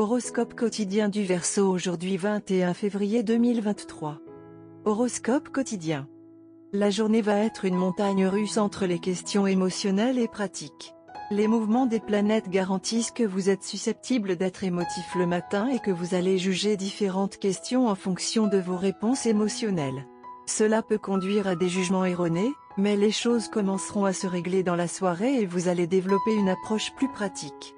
Horoscope quotidien du Verseau aujourd'hui 21 février 2023. Horoscope quotidien. La journée va être une montagne russe entre les questions émotionnelles et pratiques. Les mouvements des planètes garantissent que vous êtes susceptible d'être émotif le matin et que vous allez juger différentes questions en fonction de vos réponses émotionnelles. Cela peut conduire à des jugements erronés, mais les choses commenceront à se régler dans la soirée et vous allez développer une approche plus pratique.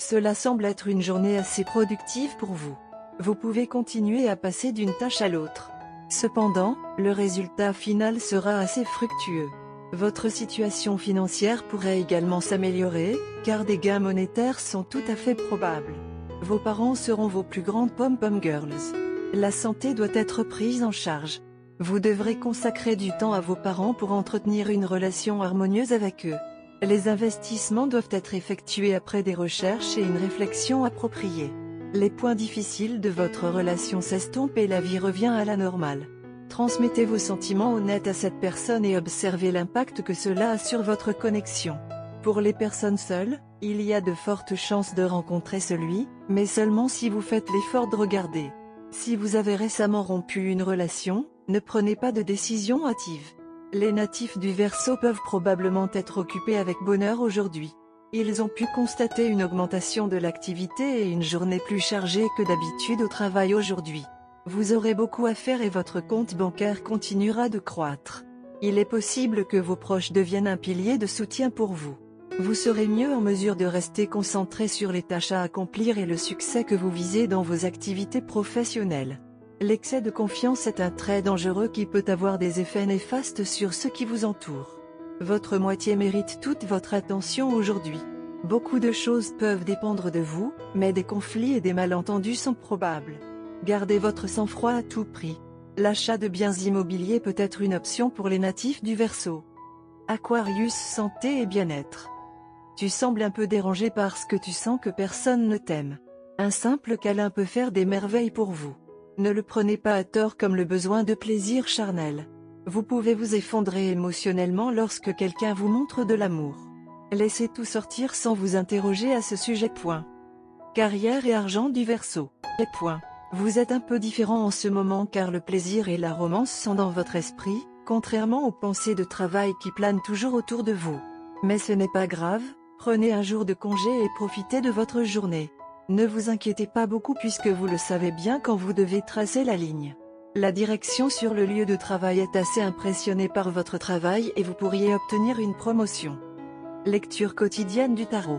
Cela semble être une journée assez productive pour vous. Vous pouvez continuer à passer d'une tâche à l'autre. Cependant, le résultat final sera assez fructueux. Votre situation financière pourrait également s'améliorer, car des gains monétaires sont tout à fait probables. Vos parents seront vos plus grandes pom-pom girls. La santé doit être prise en charge. Vous devrez consacrer du temps à vos parents pour entretenir une relation harmonieuse avec eux. Les investissements doivent être effectués après des recherches et une réflexion appropriée. Les points difficiles de votre relation s'estompent et la vie revient à la normale. Transmettez vos sentiments honnêtes à cette personne et observez l'impact que cela a sur votre connexion. Pour les personnes seules, il y a de fortes chances de rencontrer celui, mais seulement si vous faites l'effort de regarder. Si vous avez récemment rompu une relation, ne prenez pas de décision hâtive. Les natifs du Verseau peuvent probablement être occupés avec bonheur aujourd'hui. Ils ont pu constater une augmentation de l'activité et une journée plus chargée que d'habitude au travail aujourd'hui. Vous aurez beaucoup à faire et votre compte bancaire continuera de croître. Il est possible que vos proches deviennent un pilier de soutien pour vous. Vous serez mieux en mesure de rester concentré sur les tâches à accomplir et le succès que vous visez dans vos activités professionnelles. L'excès de confiance est un trait dangereux qui peut avoir des effets néfastes sur ceux qui vous entourent. Votre moitié mérite toute votre attention aujourd'hui. Beaucoup de choses peuvent dépendre de vous, mais des conflits et des malentendus sont probables. Gardez votre sang-froid à tout prix. L'achat de biens immobiliers peut être une option pour les natifs du Verseau. Aquarius, santé et bien-être. Tu sembles un peu dérangé parce que tu sens que personne ne t'aime. Un simple câlin peut faire des merveilles pour vous. Ne le prenez pas à tort comme le besoin de plaisir charnel. Vous pouvez vous effondrer émotionnellement lorsque quelqu'un vous montre de l'amour. Laissez tout sortir sans vous interroger à ce sujet. Carrière et argent du Verseau. Vous êtes un peu différent en ce moment car le plaisir et la romance sont dans votre esprit, contrairement aux pensées de travail qui planent toujours autour de vous. Mais ce n'est pas grave, prenez un jour de congé et profitez de votre journée. Ne vous inquiétez pas beaucoup puisque vous le savez bien quand vous devez tracer la ligne. La direction sur le lieu de travail est assez impressionnée par votre travail et vous pourriez obtenir une promotion. Lecture quotidienne du tarot.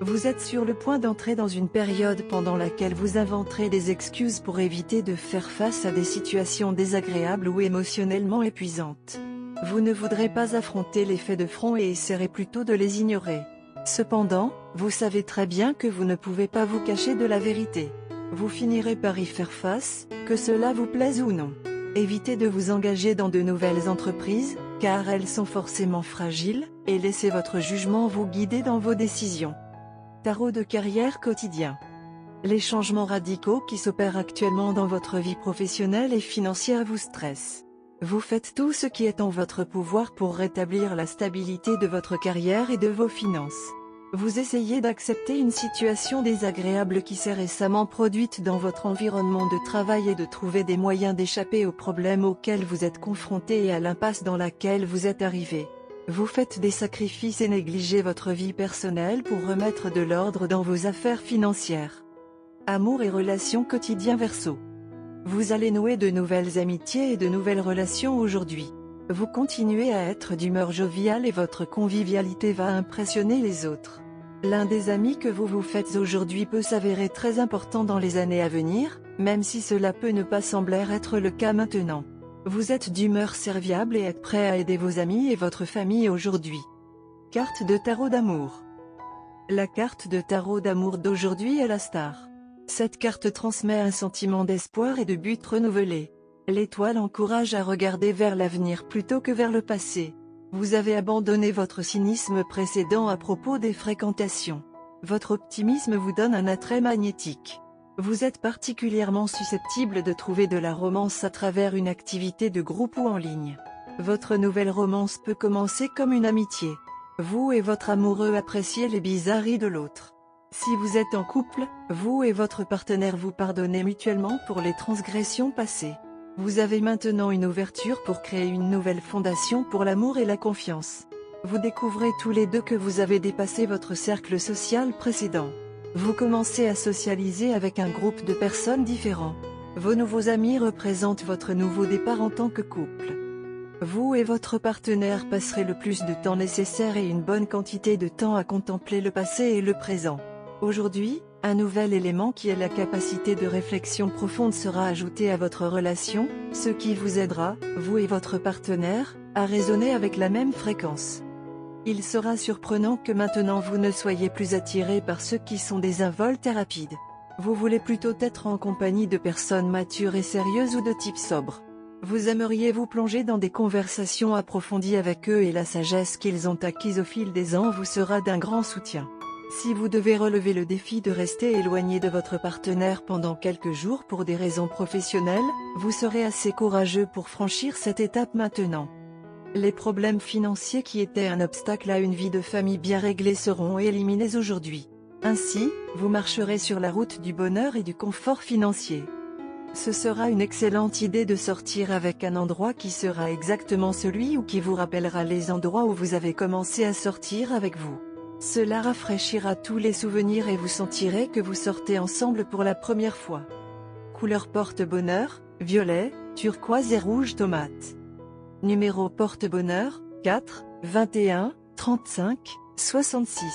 Vous êtes sur le point d'entrer dans une période pendant laquelle vous inventerez des excuses pour éviter de faire face à des situations désagréables ou émotionnellement épuisantes. Vous ne voudrez pas affronter les faits de front et essaierez plutôt de les ignorer. Cependant, vous savez très bien que vous ne pouvez pas vous cacher de la vérité. Vous finirez par y faire face, que cela vous plaise ou non. Évitez de vous engager dans de nouvelles entreprises, car elles sont forcément fragiles, et laissez votre jugement vous guider dans vos décisions. Tarot de carrière quotidien. Les changements radicaux qui s'opèrent actuellement dans votre vie professionnelle et financière vous stressent. Vous faites tout ce qui est en votre pouvoir pour rétablir la stabilité de votre carrière et de vos finances. Vous essayez d'accepter une situation désagréable qui s'est récemment produite dans votre environnement de travail et de trouver des moyens d'échapper aux problèmes auxquels vous êtes confronté et à l'impasse dans laquelle vous êtes arrivé. Vous faites des sacrifices et négligez votre vie personnelle pour remettre de l'ordre dans vos affaires financières. Amour et relations quotidien Verseau. Vous allez nouer de nouvelles amitiés et de nouvelles relations aujourd'hui. Vous continuez à être d'humeur joviale et votre convivialité va impressionner les autres. L'un des amis que vous vous faites aujourd'hui peut s'avérer très important dans les années à venir, même si cela peut ne pas sembler être le cas maintenant. Vous êtes d'humeur serviable et êtes prêt à aider vos amis et votre famille aujourd'hui. Carte de tarot d'amour. La carte de tarot d'amour d'aujourd'hui est la star. Cette carte transmet un sentiment d'espoir et de but renouvelé. L'étoile encourage à regarder vers l'avenir plutôt que vers le passé. Vous avez abandonné votre cynisme précédent à propos des fréquentations. Votre optimisme vous donne un attrait magnétique. Vous êtes particulièrement susceptible de trouver de la romance à travers une activité de groupe ou en ligne. Votre nouvelle romance peut commencer comme une amitié. Vous et votre amoureux appréciez les bizarreries de l'autre. Si vous êtes en couple, vous et votre partenaire vous pardonnez mutuellement pour les transgressions passées. Vous avez maintenant une ouverture pour créer une nouvelle fondation pour l'amour et la confiance. Vous découvrez tous les deux que vous avez dépassé votre cercle social précédent. Vous commencez à socialiser avec un groupe de personnes différents. Vos nouveaux amis représentent votre nouveau départ en tant que couple. Vous et votre partenaire passerez le plus de temps nécessaire et une bonne quantité de temps à contempler le passé et le présent. Aujourd'hui, un nouvel élément qui est la capacité de réflexion profonde sera ajouté à votre relation, ce qui vous aidera, vous et votre partenaire, à raisonner avec la même fréquence. Il sera surprenant que maintenant vous ne soyez plus attiré par ceux qui sont désinvoltes et rapides. Vous voulez plutôt être en compagnie de personnes matures et sérieuses ou de type sobre. Vous aimeriez vous plonger dans des conversations approfondies avec eux et la sagesse qu'ils ont acquise au fil des ans vous sera d'un grand soutien. Si vous devez relever le défi de rester éloigné de votre partenaire pendant quelques jours pour des raisons professionnelles, vous serez assez courageux pour franchir cette étape maintenant. Les problèmes financiers qui étaient un obstacle à une vie de famille bien réglée seront éliminés aujourd'hui. Ainsi, vous marcherez sur la route du bonheur et du confort financier. Ce sera une excellente idée de sortir avec un endroit qui sera exactement celui ou qui vous rappellera les endroits où vous avez commencé à sortir avec vous. Cela rafraîchira tous les souvenirs et vous sentirez que vous sortez ensemble pour la première fois. Couleur porte-bonheur, violet, turquoise et rouge tomate. Numéro porte-bonheur, 4, 21, 35, 66.